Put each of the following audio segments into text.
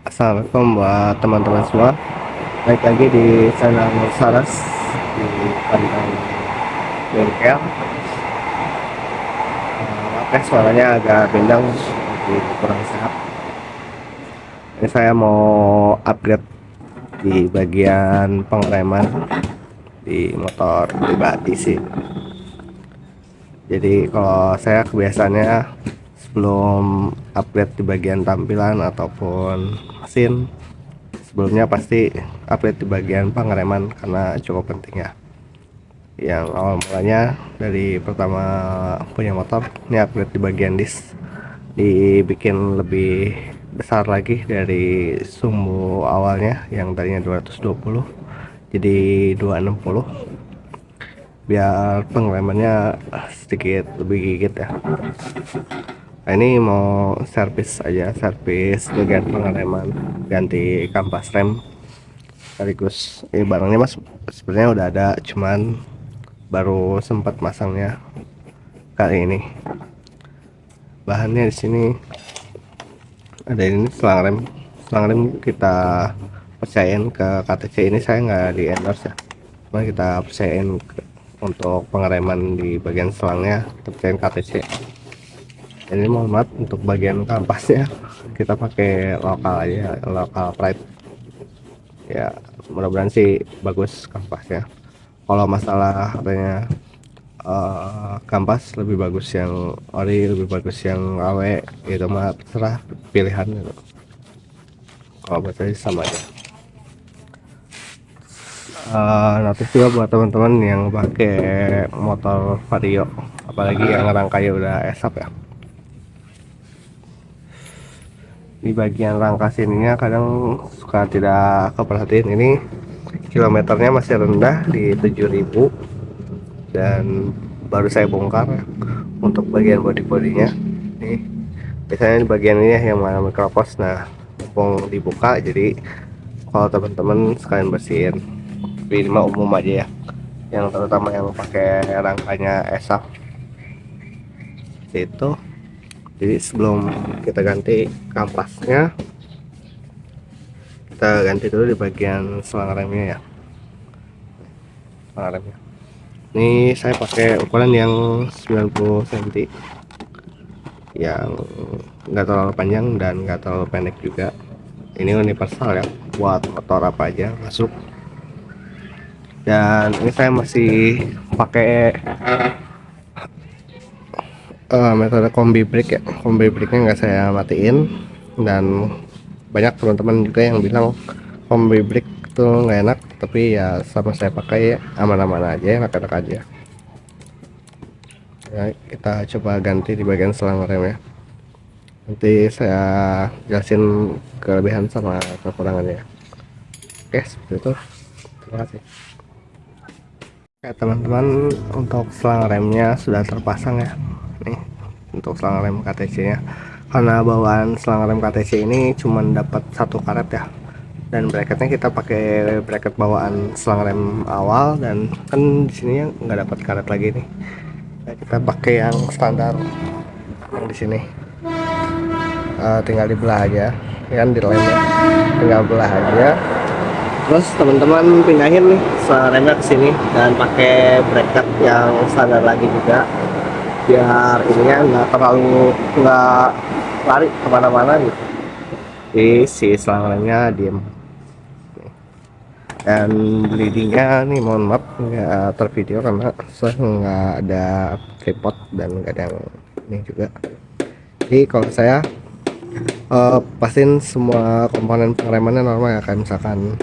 Assalamualaikum buat teman-teman semua. Baik lagi di channel Saras di Pandang Bengkel. Oke, suaranya agak bindang, jadi kurang sehat. Ini saya mau upgrade di bagian pengereman di motor pribadi sih. Jadi kalau saya kebiasaannya sebelum upgrade di bagian tampilan ataupun mesin, sebelumnya pasti upgrade di bagian pengereman karena cukup penting ya. Yang awal mulanya dari pertama punya motor, ini upgrade di bagian disk, dibikin lebih besar lagi dari sumbu awalnya yang tadinya 220 jadi 260, biar pengeremannya sedikit lebih gigit ya. Nah, ini mau servis aja, servis bagian pengereman, ganti kampas rem sekaligus. Ini barangnya mas sebenarnya udah ada, cuman baru sempat masangnya kali ini. Bahannya di sini ada, ini selang rem kita percayain ke KTC. Ini saya nggak di endorse ya, cuma kita percayain untuk pengereman di bagian selangnya kita percayain KTC. Dan ini mohon maaf untuk bagian kampasnya kita pakai lokal aja, lokal pride ya. Mudah-mudahan sih bagus kampasnya. Kalau masalah katanya kampas lebih bagus yang ori, lebih bagus yang awe, itu mah terserah pilihan gitu. Kalau buat saya sama aja. Notif juga buat teman-teman yang pakai motor vario, apalagi yang rangkanya udah esap ya, di bagian rangka sininya kadang suka tidak keperhatiin. Ini kilometernya masih rendah di 7.000 dan baru saya bongkar untuk bagian body-bodinya. Nih biasanya di bagian ini yang mana micropos, nah mumpung dibuka jadi kalau teman-teman sekalian bersihin. Tapi ini mah umum aja ya, yang terutama yang pakai rangkanya esaf itu. Jadi sebelum kita ganti kampasnya, kita ganti dulu di bagian selang remnya ya. Selang remnya ini saya pakai ukuran yang 90 cm, yang nggak terlalu panjang dan nggak terlalu pendek juga. Ini universal ya, buat motor apa aja masuk. Dan ini saya masih pakai metode kombi brake ya. Kombi brake nya nggak saya matiin, dan banyak teman-teman juga yang bilang kombi brake itu nggak enak, tapi ya sama saya pakai aman-aman aja, enak-enak aja ya. Kita coba ganti di bagian selang rem ya, nanti saya jelasin kelebihan sama kekurangannya. Oke, seperti itu. Terima kasih. Oke teman-teman, untuk selang remnya sudah terpasang ya. Nih untuk selang rem KTC nya, karena bawaan selang rem KTC ini cuma dapat satu karet ya, dan bracketnya kita pakai bracket bawaan selang rem awal, dan kan di sini nggak dapat karet lagi nih. Nah, kita pakai yang standar yang di sini. Tinggal dibelah aja kan, di lem ya, tinggal belah aja. Terus teman-teman pindahin nih selang remnya ke sini dan pakai bracket yang standar lagi juga, biar ininya nggak lari kemana-mana gitu. Jadi si selang remnya diem. Dan bleedingnya nih mohon maaf nggak tervideo karena saya nggak ada tripod dan nggak ada yang ini juga. Jadi kalau saya pastiin semua komponen pengeremannya normal ya, kayak misalkan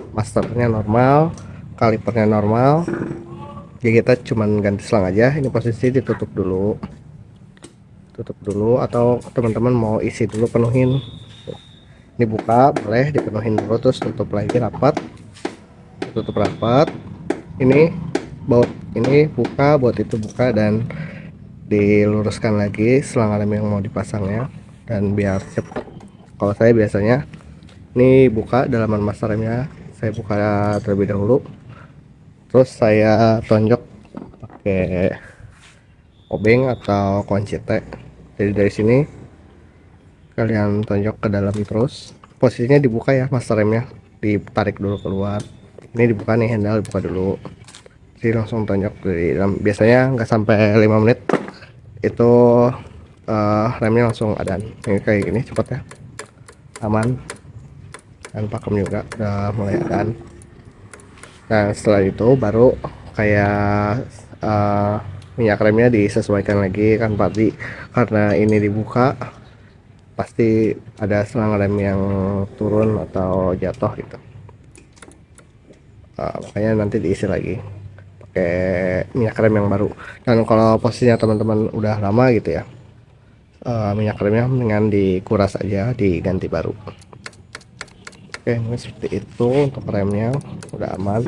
masternya normal, kalipernya normal. Jadi kita cuman ganti selang aja. Ini posisi ditutup dulu, tutup dulu, atau teman-teman mau isi dulu penuhin, ini buka boleh dipenuhin dulu, terus tutup lagi rapat, tutup rapat. Ini baut ini buka, baut itu buka, dan diluruskan lagi selang rem yang mau dipasangnya, dan biar cepat. Kalau saya biasanya ini buka dalaman master remnya, saya buka terlebih dahulu, terus saya tonjok pakai obeng atau kunci T. Jadi dari sini kalian tonjok ke dalam terus, posisinya dibuka ya, master remnya ditarik dulu keluar. Ini dibuka nih, handle dibuka dulu, jadi langsung tonjok dari dalam. Biasanya nggak sampai 5 menit itu remnya langsung adan. Ini kayak gini cepet ya, aman, dan pakem juga udah mulai adan. Nah setelah itu baru kayak minyak remnya disesuaikan lagi kan tadi, karena ini dibuka pasti ada selang rem yang turun atau jatuh gitu. Makanya nanti diisi lagi pakai minyak rem yang baru. Dan kalau posisinya teman-teman udah lama gitu ya, minyak remnya mendingan dikuras aja, diganti baru. Oke, ini seperti itu untuk remnya udah aman,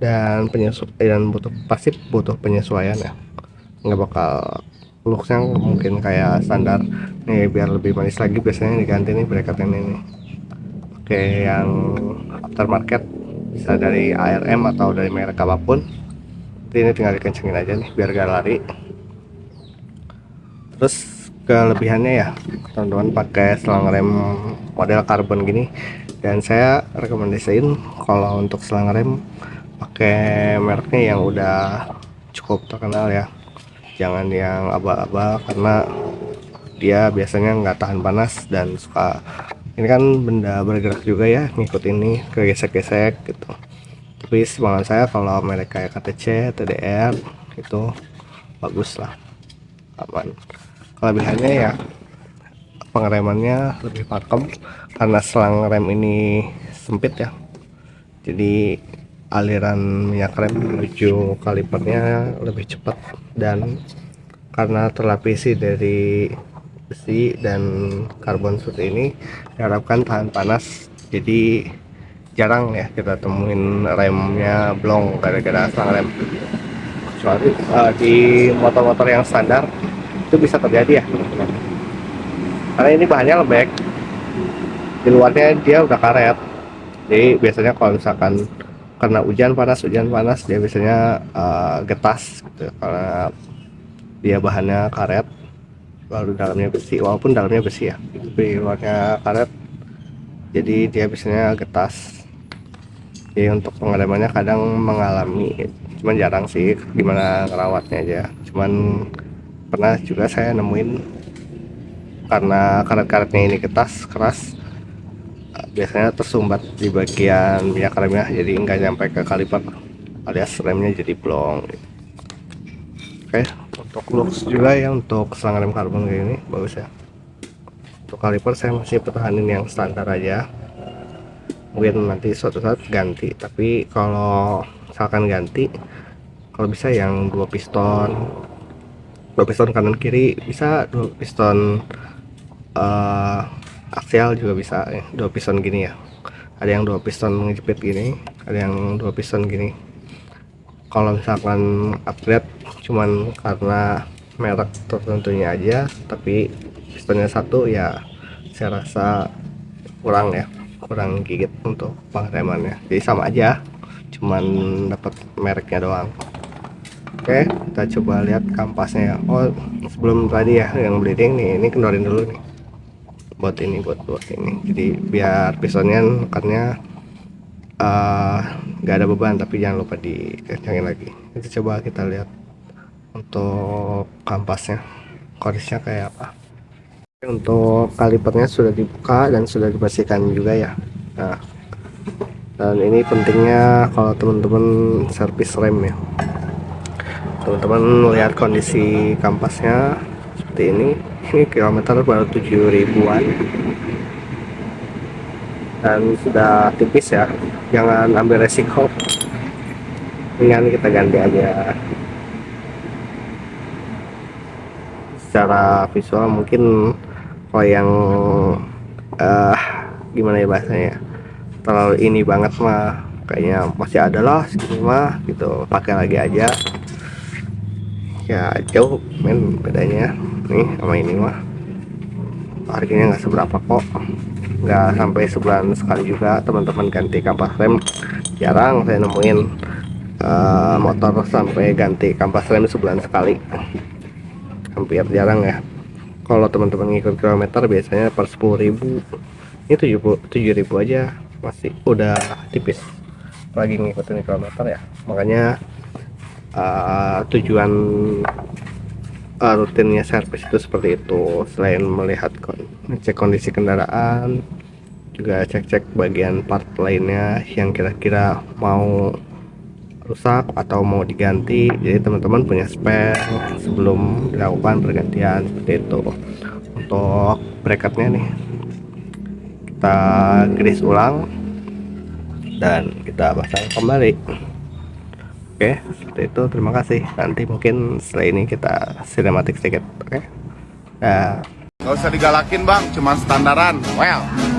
dan penyesuaian pasti butuh penyesuaian ya, nggak bakal looksnya mungkin kayak standar nih. Biar lebih manis lagi biasanya diganti nih bracket ini oke, yang aftermarket bisa dari ARM atau dari merek apapun. Jadi ini tinggal dikencengin aja nih biar gak lari. Terus kelebihannya ya, teman-teman pakai selang rem model karbon gini, dan saya rekomendasiin kalau untuk selang rem pakai mereknya yang udah cukup terkenal ya, jangan yang aba-aba, karena dia biasanya nggak tahan panas dan suka, ini kan benda bergerak juga ya, ngikut ini kegesek-gesek gitu. Tapi semangat saya kalau merek kayak KTC, TDR itu bagus lah, aman. Kelebihannya ya pengeremannya lebih pakem, karena selang rem ini sempit ya, jadi aliran minyak rem menuju kalipernya lebih cepat. Dan karena terlapisi dari besi dan karbon seperti ini, diharapkan tahan panas. Jadi jarang ya kita temuin remnya blong gara-gara selang rem, kecuali di motor-motor yang standar itu bisa terjadi ya, karena ini bahannya lembek, di luarnya dia udah karet. Jadi biasanya kalau misalkan karena hujan panas dia biasanya getas gitu, karena dia bahannya karet lalu dalamnya besi, walaupun dalamnya besi ya tapi luarnya karet, jadi dia biasanya getas. Jadi untuk pengeremannya kadang mengalami, cuman jarang sih gimana ngerawatnya aja. Cuman pernah juga saya nemuin karena karet-karetnya ini getas keras, biasanya tersumbat di bagian minyak remnya, jadi nggak nyampe ke kaliper alias remnya jadi blong gitu. Oke, untuk looks juga ya, untuk selang rem karbon kayak ini bagus ya. Untuk kaliper saya masih pertahanin yang standar aja, mungkin nanti suatu saat ganti. Tapi kalau misalkan ganti, kalau bisa yang dua piston kanan kiri, bisa dua piston aksial juga bisa ya. Dua piston gini ya, ada yang dua piston mengejepit gini, ada yang dua piston gini. Kalau misalkan upgrade cuman karena merek tertentunya aja, tapi pistonnya satu ya, saya rasa kurang ya, kurang gigit untuk pengeremannya. Jadi sama aja, cuman dapat mereknya doang. Oke, kita coba lihat kampasnya ya. Oh, sebelum tadi ya yang bleeding nih, ini kendorin dulu nih buat ini, jadi biar pistonnya nekannya nggak ada beban, tapi jangan lupa dikencangin lagi. Itu coba kita lihat untuk kampasnya, kondisinya kayak apa. Untuk kalipernya sudah dibuka dan sudah dibersihkan juga ya. Nah, dan ini pentingnya kalau teman-teman servis rem ya, teman-teman lihat kondisi kampasnya seperti ini kilometer baru 7 ribuan dan sudah tipis ya, jangan ambil resiko, dengan kita ganti aja. Secara visual mungkin kalau yang gimana ya bahasanya, terlalu ini banget mah kayaknya masih ada lah segini mah gitu, pakai lagi aja ya. Jauh men bedanya nih sama ini mah, harganya nggak seberapa kok, nggak sampai sebulan sekali juga teman-teman ganti kampas rem. Jarang saya nemuin motor sampai ganti kampas rem sebulan sekali, hampir jarang ya. Kalau teman-teman ngikut kilometer biasanya per 10.000, ini 7.000 aja masih udah tipis lagi ngikutin kilometer ya. Makanya tujuan rutinnya servis itu seperti itu. Selain melihat ngecek kondisi kendaraan, juga cek-cek bagian part lainnya yang kira-kira mau rusak atau mau diganti, jadi teman-teman punya spare sebelum dilakukan pergantian seperti itu. Untuk bracketnya nih kita grease ulang dan kita pasang kembali. Oke, seperti itu. Terima kasih. Nanti mungkin setelah ini kita sinematik sedikit. Oke. Nah, Gak usah digalakin bang, cuman standaran. Well.